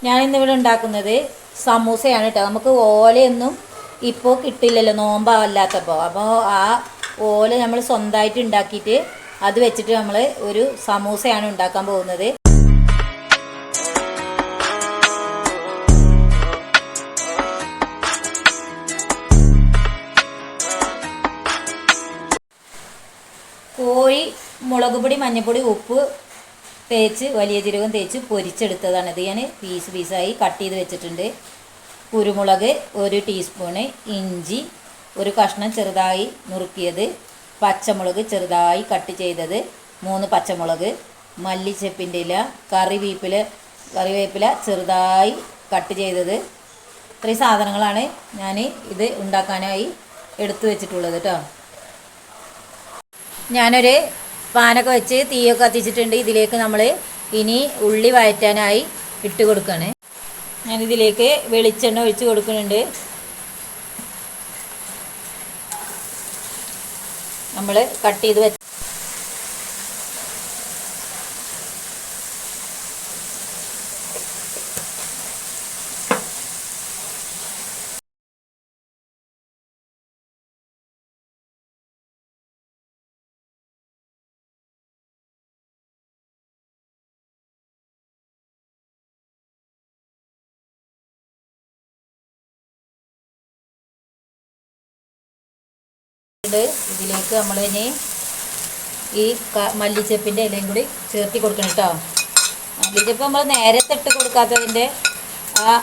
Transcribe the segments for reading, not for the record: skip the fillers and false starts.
ഞാനിന്നിവിടെ ഉണ്ടാക്കുന്നത് സമൂസയാണ് കേട്ടോ. നമുക്ക് ഓലയൊന്നും ഇപ്പോൾ കിട്ടില്ലല്ലോ, നോമ്പല്ലാത്തപ്പോൾ. അപ്പോൾ ആ ഓല നമ്മൾ സ്വന്തമായിട്ട് ഉണ്ടാക്കിയിട്ട് അത് വെച്ചിട്ട് നമ്മൾ ഒരു സമൂസയാണ് ഉണ്ടാക്കാൻ പോകുന്നത്. കോഴി മുളക് പൊടി, മഞ്ഞൾപ്പൊടി, ഉപ്പ് തേച്ച് വലിയ ജീരകം തേച്ച് പൊരിച്ചെടുത്തതാണ്. ഇത് ഞാൻ പീസായി കട്ട് ചെയ്ത് വെച്ചിട്ടുണ്ട്. കുരുമുളക് 1 ടീസ്പൂണ്, ഇഞ്ചി 1 കഷ്ണം ചെറുതായി നുറുക്കിയത്, പച്ചമുളക് ചെറുതായി കട്ട് ചെയ്തത് 3 പച്ചമുളക്, മല്ലിച്ചപ്പിൻ്റെ ഇല, കറിവേപ്പില ചെറുതായി കട്ട് ചെയ്തത്. ഇത്രയും സാധനങ്ങളാണ് ഞാൻ ഇത് ഉണ്ടാക്കാനായി എടുത്തു വെച്ചിട്ടുള്ളത് കേട്ടോ. ഞാനൊരു പാനൊക്കെ വെച്ച് തീയൊക്കെ കത്തിച്ചിട്ടുണ്ട്. ഇതിലേക്ക് നമ്മൾ ഇനി ഉള്ളി വഴറ്റാനായി ഇട്ട് കൊടുക്കുകയാണ്. ഞാനിതിലേക്ക് വെളിച്ചെണ്ണ ഒഴിച്ച് കൊടുക്കുന്നുണ്ട്. നമ്മൾ കട്ട് ചെയ്ത് വെച്ച ഇതിലേക്ക് നമ്മൾ ഇനി ഈ മല്ലിച്ചപ്പിൻ്റെ ഇലയും കൂടി ചേർത്തി കൊടുക്കണം കേട്ടോ. മല്ലിച്ചപ്പ് നമ്മൾ നേരത്തെ ഇട്ട് കൊടുക്കാത്തതിൻ്റെ ആ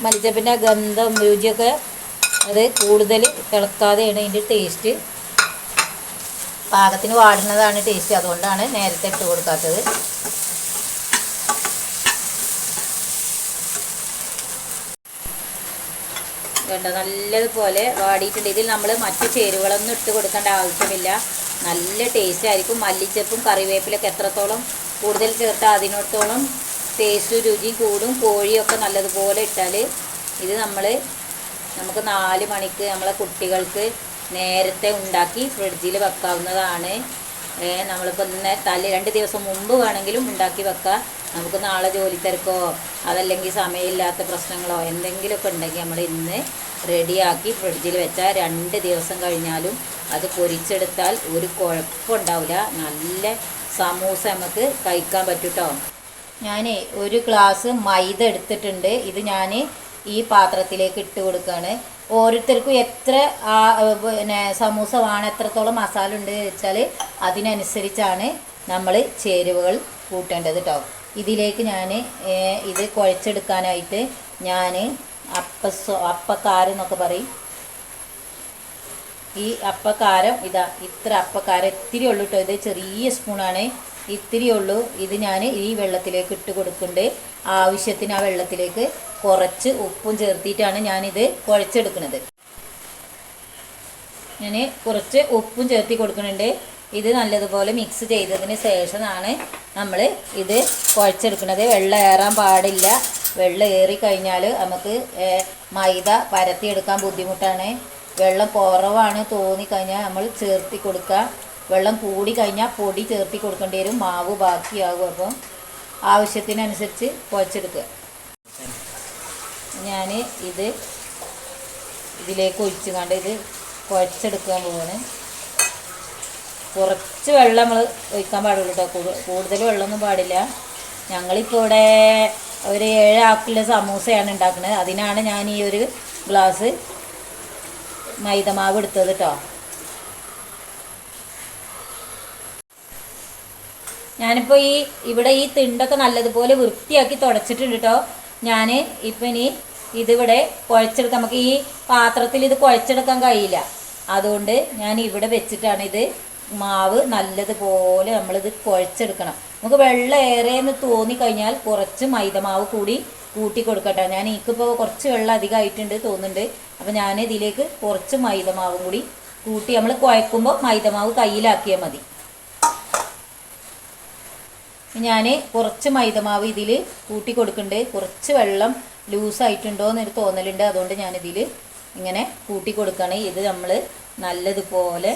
മല്ലിച്ചപ്പിൻ്റെ ഗന്ധം രുചിയൊക്കെ അത് കൂടുതൽ തിളക്കാതെയാണ് ഇതിൻ്റെ ടേസ്റ്റ്. പാകത്തിന് വാടുന്നതാണ് ടേസ്റ്റ്, അതുകൊണ്ടാണ് നേരത്തെ ഇട്ട് കൊടുക്കാത്തത്. വേണ്ട നല്ലതുപോലെ വാടിയിട്ടുണ്ട്. ഇതിൽ നമ്മൾ മറ്റ് ചേരുവകളൊന്നും ഇട്ട് കൊടുക്കേണ്ട ആവശ്യമില്ല. നല്ല ടേസ്റ്റ് ആയിരിക്കും. മല്ലിച്ചപ്പും കറിവേപ്പിലൊക്കെ എത്രത്തോളം കൂടുതൽ ചേർത്താൽ അതിനോടത്തോളം ടേസ്റ്റും രുചിയും കൂടും. കോഴിയൊക്കെ നല്ലതുപോലെ ഇട്ടാൽ ഇത് നമുക്ക് 4 മണിക്ക് നമ്മളെ കുട്ടികൾക്ക് നേരത്തെ ഉണ്ടാക്കി ഫ്രിഡ്ജിൽ വെക്കാവുന്നതാണ്. നമ്മളിപ്പോൾ ഇന്ന് 2 ദിവസം മുമ്പ് വേണമെങ്കിലും ഉണ്ടാക്കി വെക്കാം. നമുക്ക് നാളെ ജോലി തിരക്കോ അതല്ലെങ്കിൽ സമയമില്ലാത്ത പ്രശ്നങ്ങളോ എന്തെങ്കിലുമൊക്കെ ഉണ്ടെങ്കിൽ നമ്മൾ ഇന്ന് റെഡിയാക്കി ഫ്രിഡ്ജിൽ വെച്ചാൽ 2 ദിവസം കഴിഞ്ഞാലും അത് പൊരിച്ചെടുത്താൽ ഒരു കുഴപ്പമുണ്ടാവില്ല. നല്ല സമൂസ നമുക്ക് കഴിക്കാൻ പറ്റും കേട്ടോ. ഞാൻ 1 ഗ്ലാസ് മൈദ എടുത്തിട്ടുണ്ട്. ഇത് ഞാൻ ഈ പാത്രത്തിലേക്ക് ഇട്ട് കൊടുക്കുകയാണ്. ഓരോരുത്തർക്കും എത്ര സമൂസ വേണം, എത്രത്തോളം മസാല ഉണ്ട് വെച്ചാൽ അതിനനുസരിച്ചാണ് നമ്മൾ ചേരുവകൾ കൂട്ടേണ്ടത് കേട്ടോ. ഇതിലേക്ക് ഞാൻ ഇത് കുഴച്ചെടുക്കാനായിട്ട് ഞാൻ അപ്പക്കാരം എന്നൊക്കെ പറയും. ഈ അപ്പക്കാരം ഇത്ര അപ്പക്കാരം ഇത്തിരി ഉള്ളൂ കേട്ടോ. ഇത് ചെറിയ സ്പൂണാണ്, ഇത്തിരി ഉള്ളൂ. ഇത് ഞാൻ ഈ വെള്ളത്തിലേക്ക് ഇട്ട് കൊടുക്കുന്നുണ്ട്. ആവശ്യത്തിന് ആ വെള്ളത്തിലേക്ക് കുറച്ച് ഉപ്പും ചേർത്തിട്ടാണ് ഞാനിത് കുഴച്ചെടുക്കുന്നത്. ഞാൻ കുറച്ച് ഉപ്പും ചേർത്തി കൊടുക്കുന്നുണ്ട്. ഇത് നല്ലതുപോലെ മിക്സ് ചെയ്തതിന് ശേഷമാണ് നമ്മൾ ഇത് കുഴച്ചെടുക്കുന്നത്. വെള്ളം ഏറാൻ പാടില്ല. വെള്ളം ഏറിക്കഴിഞ്ഞാൽ നമുക്ക് മൈദ പരത്തിയെടുക്കാൻ ബുദ്ധിമുട്ടാണ്. വെള്ളം കുറവാണ് തോന്നിക്കഴിഞ്ഞാൽ നമ്മൾ ചേർത്തി കൊടുക്കുക. വെള്ളം കൂടി കഴിഞ്ഞാൽ പൊടി ചേർത്തി കൊടുക്കേണ്ടി വരും, മാവ് ബാക്കിയാകും. അപ്പം ആവശ്യത്തിനനുസരിച്ച് കുഴച്ചെടുക്കുക. ഞാൻ ഇതിലേക്ക് ഒഴിച്ച് കണ്ട് ഇത് കുഴച്ചെടുക്കാൻ പോവാണ്. കുറച്ച് വെള്ളം നമ്മൾ ഒഴിക്കാൻ പാടുള്ളൂ കേട്ടോ. കൂടുതൽ വെള്ളമൊന്നും പാടില്ല. ഞങ്ങളിപ്പോൾ ഇവിടെ ഒരു 7 ആക്കിലെ സമൂസയാണ് ഉണ്ടാക്കുന്നത്. അതിനാണ് ഞാൻ ഈ 1 ഗ്ലാസ് മൈദമാവ് എടുത്തത് കേട്ടോ. ഞാനിപ്പോൾ ഇവിടെ ഈ തിണ്ടൊക്കെ നല്ലതുപോലെ വൃത്തിയാക്കി തുടച്ചിട്ടുണ്ട് കേട്ടോ. ഞാൻ ഇപ്പം ഇനി ഇതിവിടെ കുഴച്ചെടുക്കാം. നമുക്ക് ഈ പാത്രത്തിൽ ഇത് കുഴച്ചെടുക്കാൻ കഴിയില്ല. അതുകൊണ്ട് ഞാൻ ഇവിടെ വെച്ചിട്ടാണ് ഇത് മാവ് നല്ലതുപോലെ നമ്മളിത് കുഴച്ചെടുക്കണം. നമുക്ക് വെള്ളം ഏറെയെന്ന് തോന്നിക്കഴിഞ്ഞാൽ കുറച്ച് മൈദമാവ് കൂട്ടി കൊടുക്കട്ടെ. ഞാൻ എനിക്കിപ്പോൾ കുറച്ച് വെള്ളം അധികമായിട്ടുണ്ട് തോന്നുന്നുണ്ട്. അപ്പോൾ ഞാൻ ഇതിലേക്ക് കുറച്ച് മൈദമാവും കൂടി കൂട്ടി നമ്മൾ കുഴക്കുമ്പോൾ മൈദമാവ് കയ്യിലാക്കിയാൽ മതി. ഞാൻ കുറച്ച് മൈദമാവ് ഇതിൽ കൂട്ടി കൊടുക്കുന്നുണ്ട്. കുറച്ച് വെള്ളം ലൂസായിട്ടുണ്ടോ എന്നൊരു തോന്നലുണ്ട്. അതുകൊണ്ട് ഞാനിതിൽ ഇങ്ങനെ കൂട്ടി കൊടുക്കുകയാണ്. ഇത് നമ്മൾ നല്ലതുപോലെ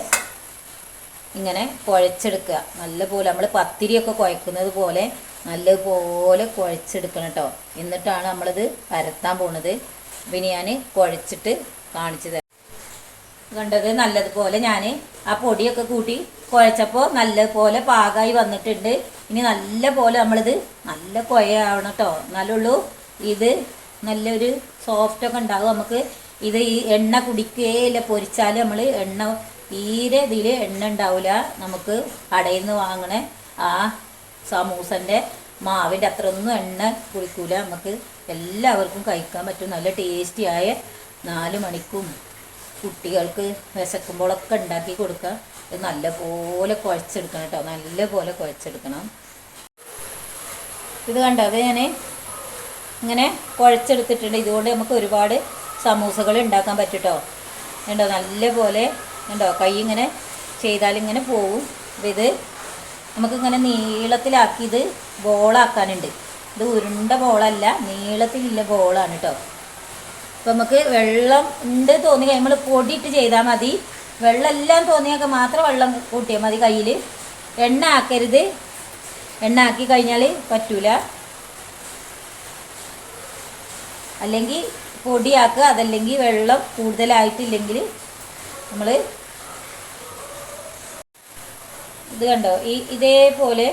ഇങ്ങനെ കുഴച്ചെടുക്കുക. നല്ലപോലെ നമ്മൾ പത്തിരിയൊക്കെ കുഴക്കുന്നത് പോലെ നല്ലതുപോലെ കുഴച്ചെടുക്കണം കേട്ടോ. എന്നിട്ടാണ് നമ്മളിത് പരത്താൻ പോണത്. പിന്നെ ഞാൻ കുഴച്ചിട്ട് കാണിച്ചു തരാം. കണ്ടത് നല്ലതുപോലെ ഞാൻ ആ പൊടിയൊക്കെ കൂട്ടി കുഴച്ചപ്പോൾ നല്ലതുപോലെ പാകമായി വന്നിട്ടുണ്ട്. ഇനി നല്ലപോലെ നമ്മളിത് നല്ല കുഴയാവണം കേട്ടോ. നല്ലുള്ളൂ ഇത് നല്ലൊരു സോഫ്റ്റൊക്കെ ഉണ്ടാകും. നമുക്ക് ഇത് ഈ എണ്ണ കുടിക്കുകയില്ല. പൊരിച്ചാൽ നമ്മൾ എണ്ണ തീരെ ഇതിൽ എണ്ണ ഉണ്ടാവില്ല. നമുക്ക് കടയിൽ നിന്ന് വാങ്ങണേ ആ സമൂസൻ്റെ മാവിൻ്റെ അത്രയൊന്നും എണ്ണ കുടിക്കൂല. നമുക്ക് എല്ലാവർക്കും കഴിക്കാൻ പറ്റും. നല്ല ടേസ്റ്റിയായ 4 മണിക്കും കുട്ടികൾക്ക് വിശക്കുമ്പോഴൊക്കെ ഉണ്ടാക്കി കൊടുക്കുക. ഇത് നല്ലപോലെ കുഴച്ചെടുക്കണം കേട്ടോ. നല്ലപോലെ കുഴച്ചെടുക്കണം. ഇത് കണ്ടോ, അത് ഞാൻ ഇങ്ങനെ കുഴച്ചെടുത്തിട്ടുണ്ട്. ഇതുകൊണ്ട് നമുക്ക് ഒരുപാട് സമൂസകൾ ഉണ്ടാക്കാൻ പറ്റും കേട്ടോ. കണ്ടോ നല്ലപോലെ കണ്ടോ, കൈ ഇങ്ങനെ ചെയ്താലിങ്ങനെ പോവും. അപ്പോൾ ഇത് നമുക്കിങ്ങനെ നീളത്തിലാക്കി ഇത് ബോളാക്കാനുണ്ട്. ഇത് ഉരുണ്ട ബോളല്ല, നീളത്തിലുള്ള ബോളാണ് കേട്ടോ. അപ്പോൾ നമുക്ക് വെള്ളം ഉണ്ട് തോന്നി നമ്മൾ പൊടിയിട്ട് ചെയ്താൽ മതി. വെള്ളം എല്ലാം തോന്നിയൊക്കെ മാത്രം വെള്ളം കൂട്ടിയാൽ മതി. കയ്യിൽ എണ്ണ ആക്കരുത്. എണ്ണ ആക്കി കഴിഞ്ഞാൽ പറ്റൂല. അല്ലെങ്കിൽ പൊടിയാക്കുക, അതല്ലെങ്കിൽ വെള്ളം കൂടുതലായിട്ടില്ലെങ്കിൽ നമ്മൾ ഇത് കണ്ടോ, ഇതേപോലെ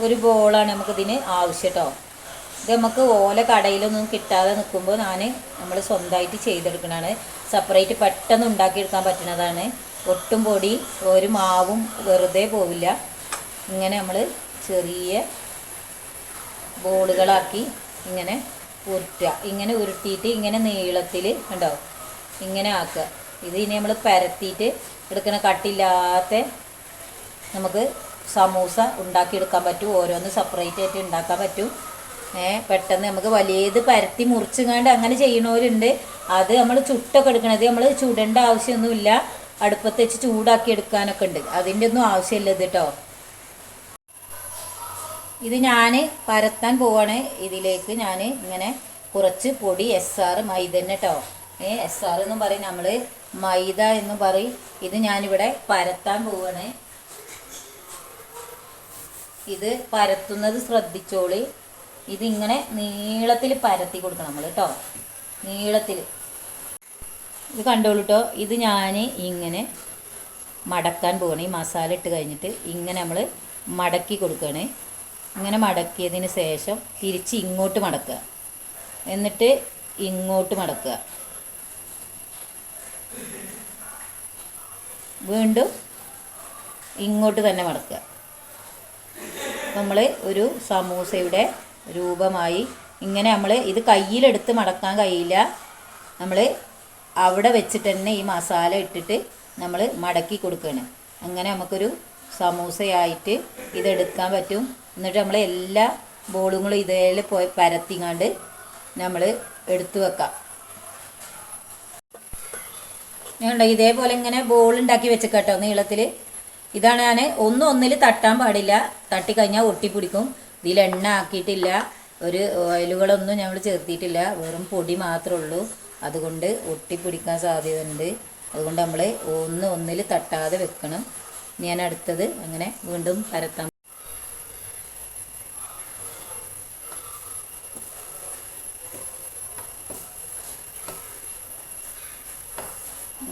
ഒരു ബോളാണ് നമുക്കിതിന് ആവശ്യം കേട്ടോ. ഇത് നമുക്ക് ഓല കടയിലൊന്നും കിട്ടാതെ നിൽക്കുമ്പോൾ നമ്മൾ സ്വന്തമായിട്ട് ചെയ്തെടുക്കണതാണ്. സെപ്പറേറ്റ് പെട്ടെന്ന് ഉണ്ടാക്കിയെടുക്കാൻ പറ്റുന്നതാണ്. ഒട്ടും പൊടി ഒരു മാവും വെറുതെ പോവില്ല. ഇങ്ങനെ നമ്മൾ ചെറിയ ബോളുകളാക്കി ഇങ്ങനെ ഉരുട്ടുക. ഇങ്ങനെ ഉരുട്ടിയിട്ട് ഇങ്ങനെ നീളത്തിൽ കണ്ടോ ഇങ്ങനെ ആക്കുക. ഇത് ഇനി നമ്മൾ പരത്തിയിട്ട് എടുക്കണ കട്ടില്ലാത്ത നമുക്ക് സമൂസ ഉണ്ടാക്കിയെടുക്കാൻ പറ്റും. ഓരോന്ന് സെപ്പറേറ്റ് ആയിട്ട് ഉണ്ടാക്കാൻ പറ്റും. പെട്ടെന്ന് നമുക്ക് വലിയത് പരത്തി മുറിച്ചുകൊണ്ട് അങ്ങനെ ചെയ്യണവരുണ്ട്. അത് നമ്മൾ ചുട്ടൊക്കെ എടുക്കണത് നമ്മൾ ചുടേണ്ട ആവശ്യമൊന്നുമില്ല. അടുപ്പത്ത് വെച്ച് ചൂടാക്കി എടുക്കാനൊക്കെ ഉണ്ട്. അതിൻ്റെ ഒന്നും ആവശ്യമില്ല ഇത് കേട്ടോ. ഇത് ഞാൻ പരത്താൻ പോവാണ്. ഇതിലേക്ക് ഞാൻ ഇങ്ങനെ കുറച്ച് പൊടി SR മൈദ തന്നെ കേട്ടോ. SR എന്നും പറയും, നമ്മൾ മൈദ എന്നും പറയും. ഇത് ഞാനിവിടെ പരത്താൻ പോവാണ്. ഇത് പരത്തുന്നത് ശ്രദ്ധിച്ചോളി. ഇതിങ്ങനെ നീളത്തിൽ പരത്തി കൊടുക്കണം നമ്മൾ കേട്ടോ. നീളത്തിൽ ഇത് കണ്ടോളൂ കേട്ടോ. ഇത് ഞാൻ ഇങ്ങനെ മടക്കാൻ പോവാണ്. ഈ മസാല ഇട്ട് കഴിഞ്ഞിട്ട് ഇങ്ങനെ നമ്മൾ മടക്കി കൊടുക്കുകയാണ്. ഇങ്ങനെ മടക്കിയതിന് ശേഷം തിരിച്ച് ഇങ്ങോട്ട് മടക്കുക, എന്നിട്ട് ഇങ്ങോട്ട് മടക്കുക, വീണ്ടും ഇങ്ങോട്ട് തന്നെ മടക്കുക. നമ്മൾ ഒരു സമൂസയുടെ രൂപമായി ഇങ്ങനെ നമ്മൾ ഇത് കയ്യിലെടുത്ത് മടക്കാൻ കഴിയില്ല. നമ്മൾ അവിടെ വെച്ചിട്ട് തന്നെ ഈ മസാല ഇട്ടിട്ട് നമ്മൾ മടക്കി കൊടുക്കുകയാണ്. അങ്ങനെ നമുക്കൊരു സമൂസയായിട്ട് ഇതെടുക്കാൻ പറ്റും. എന്നിട്ട് നമ്മൾ എല്ലാ ബോളുകളും ഇതേൽ പോയി പരത്തിങ്ങാണ്ട് നമ്മൾ എടുത്തു വെക്കാം. ഞാൻ ഇതേപോലെ ഇങ്ങനെ ബോൾ ഉണ്ടാക്കി വെച്ചേക്കാട്ടോ നീളത്തിൽ. ഇതാണ് ഞാൻ ഒന്നിൽ തട്ടാൻ പാടില്ല. തട്ടിക്കഴിഞ്ഞാൽ ഒട്ടിപ്പിടിക്കും. ഇതിൽ എണ്ണ ആക്കിയിട്ടില്ല, ഒരു ഓയിലുകളൊന്നും ഞങ്ങൾ ചേർത്തിയിട്ടില്ല, വെറും പൊടി മാത്രമേ ഉള്ളൂ. അതുകൊണ്ട് ഒട്ടിപ്പിടിക്കാൻ സാധ്യതയുണ്ട്. അതുകൊണ്ട് നമ്മൾ ഒന്നിൽ തട്ടാതെ വെക്കണം. ഞാൻ അടുത്തത് അങ്ങനെ വീണ്ടും പരത്താം.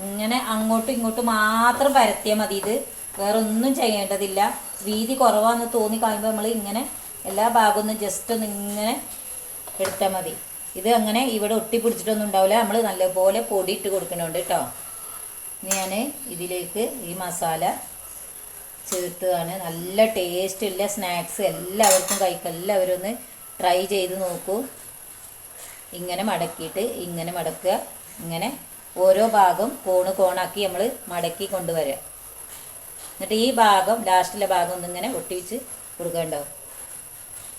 ഇങ്ങനെ അങ്ങോട്ടും ഇങ്ങോട്ടും മാത്രം പരത്തിയാൽ മതി. ഇത് വേറെ ഒന്നും ചെയ്യേണ്ടതില്ല. വീതി കുറവാണെന്ന് തോന്നി കഴിയുമ്പോൾ നമ്മൾ ഇങ്ങനെ എല്ലാ ഭാഗവും ഒന്ന് ജസ്റ്റ് ഒന്ന് ഇങ്ങനെ എടുത്താൽ മതി. ഇത് അങ്ങനെ ഇവിടെ ഒട്ടിപ്പിടിച്ചിട്ടൊന്നും ഉണ്ടാവില്ല. നമ്മൾ നല്ലപോലെ പൊടി ഇട്ട് കൊടുക്കുന്നുണ്ട് കേട്ടോ. ഞാൻ ഇതിലേക്ക് ഈ മസാല ചേർത്തതാണ്. നല്ല ടേസ്റ്റുള്ള സ്നാക്സ് എല്ലാവർക്കും കഴിക്കാം. എല്ലാവരും ഒന്ന് ട്രൈ ചെയ്ത് നോക്കൂ. ഇങ്ങനെ മടക്കിയിട്ട് ഇങ്ങനെ മടക്കുക. ഇങ്ങനെ ഓരോ ഭാഗം കോണാക്കി നമ്മൾ മടക്കി കൊണ്ടുവരിക. എന്നിട്ട് ഈ ഭാഗം ലാസ്റ്റിലെ ഭാഗം ഒന്നിങ്ങനെ ഒട്ടിച്ച് കൊടുക്കേണ്ടാവും.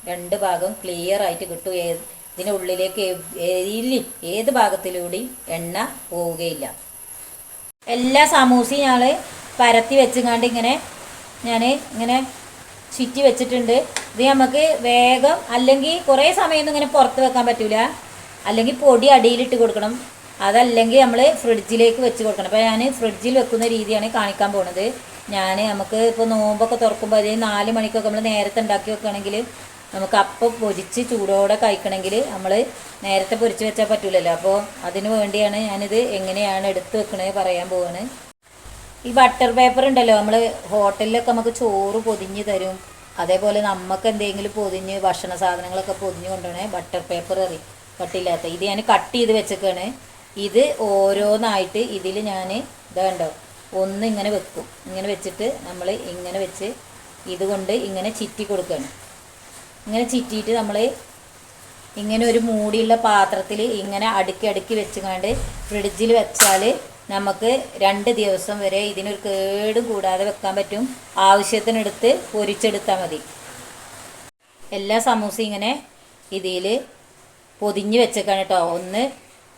2 ഭാഗം ക്ലിയർ ആയിട്ട് കിട്ടും. ഇതിനുള്ളിലേക്ക് ഏത് ഭാഗത്തിലൂടെയും എണ്ണ പോവുകയില്ല. എല്ലാ സമൂസയും ഞങ്ങൾ പരത്തി വെച്ചുകൊണ്ട് ഇങ്ങനെ ഞാൻ ഇങ്ങനെ ചുറ്റി വെച്ചിട്ടുണ്ട്. ഇത് നമുക്ക് വേഗം അല്ലെങ്കിൽ കുറേ സമയമൊന്നും ഇങ്ങനെ പുറത്ത് വെക്കാൻ പറ്റില്ല. അല്ലെങ്കിൽ പൊടി അടിയിലിട്ട് കൊടുക്കണം. അതല്ലെങ്കിൽ നമ്മൾ ഫ്രിഡ്ജിലേക്ക് വെച്ച് കൊടുക്കണം. അപ്പോൾ ഞാൻ ഫ്രിഡ്ജിൽ വെക്കുന്ന രീതിയാണ് കാണിക്കാൻ പോകുന്നത്. നമുക്ക് ഇപ്പോൾ നോമ്പൊക്കെ തുറക്കുമ്പോൾ അതിൽ 4 മണിക്കൊക്കെ നമ്മൾ നേരത്തെ ഉണ്ടാക്കി വെക്കുകയാണെങ്കിൽ നമുക്ക് അപ്പം പൊരിച്ച് ചൂടോടെ കഴിക്കണമെങ്കിൽ നമ്മൾ നേരത്തെ പൊരിച്ച് വെച്ചാൽ പറ്റില്ലല്ലോ. അപ്പോൾ അതിന് വേണ്ടിയാണ് ഞാനിത് എങ്ങനെയാണ് എടുത്ത് വെക്കണത് പറയാൻ പോവാണ്. ഈ ബട്ടർ പേപ്പർ ഉണ്ടല്ലോ, നമ്മൾ ഹോട്ടലിലൊക്കെ നമുക്ക് ചോറ് പൊതിഞ്ഞ് തരും, അതേപോലെ നമുക്ക് എന്തെങ്കിലും പൊതിഞ്ഞ് ഭക്ഷണ സാധനങ്ങളൊക്കെ പൊതിഞ്ഞ് കൊണ്ടുപോകണേ ബട്ടർ പേപ്പർ കറി കട്ടില്ലാത്ത ഇത് ഞാൻ കട്ട് ചെയ്ത് വെച്ചേക്കാണ്. ഇത് ഓരോന്നായിട്ട് ഇതിൽ ഞാൻ ഇതുണ്ടോ ഒന്ന് ഇങ്ങനെ വെക്കും. ഇങ്ങനെ വെച്ചിട്ട് നമ്മൾ ഇങ്ങനെ വെച്ച് ഇതുകൊണ്ട് ഇങ്ങനെ ചിറ്റി കൊടുക്കുകയാണ്. ഇങ്ങനെ ചിറ്റിയിട്ട് നമ്മൾ ഇങ്ങനെ ഒരു മൂടിയുള്ള പാത്രത്തിൽ ഇങ്ങനെ അടുക്കി അടുക്കി വെച്ചുകൊണ്ട് ഫ്രിഡ്ജിൽ വെച്ചാൽ നമുക്ക് 2 ദിവസം വരെ ഇതിനൊരു കേടും കൂടാതെ വെക്കാൻ പറ്റും. ആവശ്യത്തിനെടുത്ത് പൊരിച്ചെടുത്താൽ മതി. എല്ലാ സമൂസയും ഇങ്ങനെ ഇതിൽ പൊതിഞ്ഞ് വെച്ചേക്കാണ് കേട്ടോ. ഒന്ന്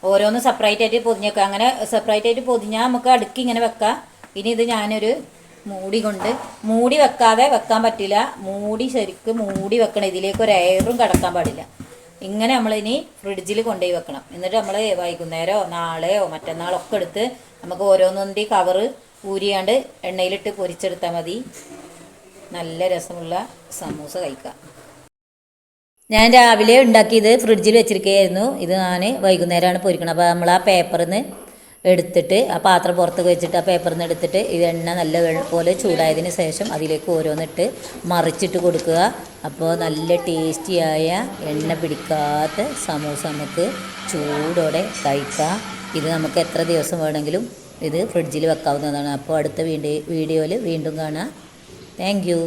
ഓരോന്ന് സെപ്പറേറ്റ് ആയിട്ട് പൊതിഞ്ഞേക്കാം. അങ്ങനെ സെപ്പറേറ്റ് ആയിട്ട് പൊതിഞ്ഞാൽ നമുക്ക് അടുക്കി ഇങ്ങനെ വെക്കാം. ഇനി ഇത് ഞാനൊരു മൂടി കൊണ്ട് മൂടി വെക്കാതെ വെക്കാൻ പറ്റില്ല. മൂടി ശരിക്കും മൂടി വെക്കണം. ഇതിലേക്ക് ഒരു എയറും കടക്കാൻ പാടില്ല. ഇങ്ങനെ നമ്മളിനി ഫ്രിഡ്ജിൽ കൊണ്ടുപോയി വെക്കണം. എന്നിട്ട് നമ്മൾ വൈകുന്നേരമോ നാളെയോ മറ്റന്നാളൊക്കെ എടുത്ത് നമുക്ക് ഓരോന്നൊന്തി കവറ് ഊരിയാണ്ട് എണ്ണയിലിട്ട് പൊരിച്ചെടുത്താൽ മതി. നല്ല രസമുള്ള സമൂസ കഴിക്കാം. ഞാൻ രാവിലെ ഉണ്ടാക്കിയത് ഫ്രിഡ്ജിൽ വെച്ചിരിക്കുകയായിരുന്നു. ഇത് ഞാൻ വൈകുന്നേരമാണ് പൊരിക്കണം. അപ്പോൾ നമ്മൾ ആ പേപ്പറിൽ നിന്ന് എടുത്തിട്ട് ആ പാത്രം പുറത്ത് വെച്ചിട്ട് ആ പേപ്പറിൽ നിന്ന് എടുത്തിട്ട് ഇത് എണ്ണ നല്ല പോലെ ചൂടായതിന് ശേഷം അതിലേക്ക് ഓരോന്നിട്ട് മറിച്ചിട്ട് കൊടുക്കുക. അപ്പോൾ നല്ല ടേസ്റ്റിയായ എണ്ണ പിടിക്കാത്ത സമൂസ നമുക്ക് ചൂടോടെ കഴിക്കാം. ഇത് നമുക്ക് എത്ര ദിവസം വേണമെങ്കിലും ഇത് ഫ്രിഡ്ജിൽ വെക്കാവുന്നതാണ്. അപ്പോൾ അടുത്ത വീഡിയോയിൽ വീണ്ടും കാണാം. Thank you.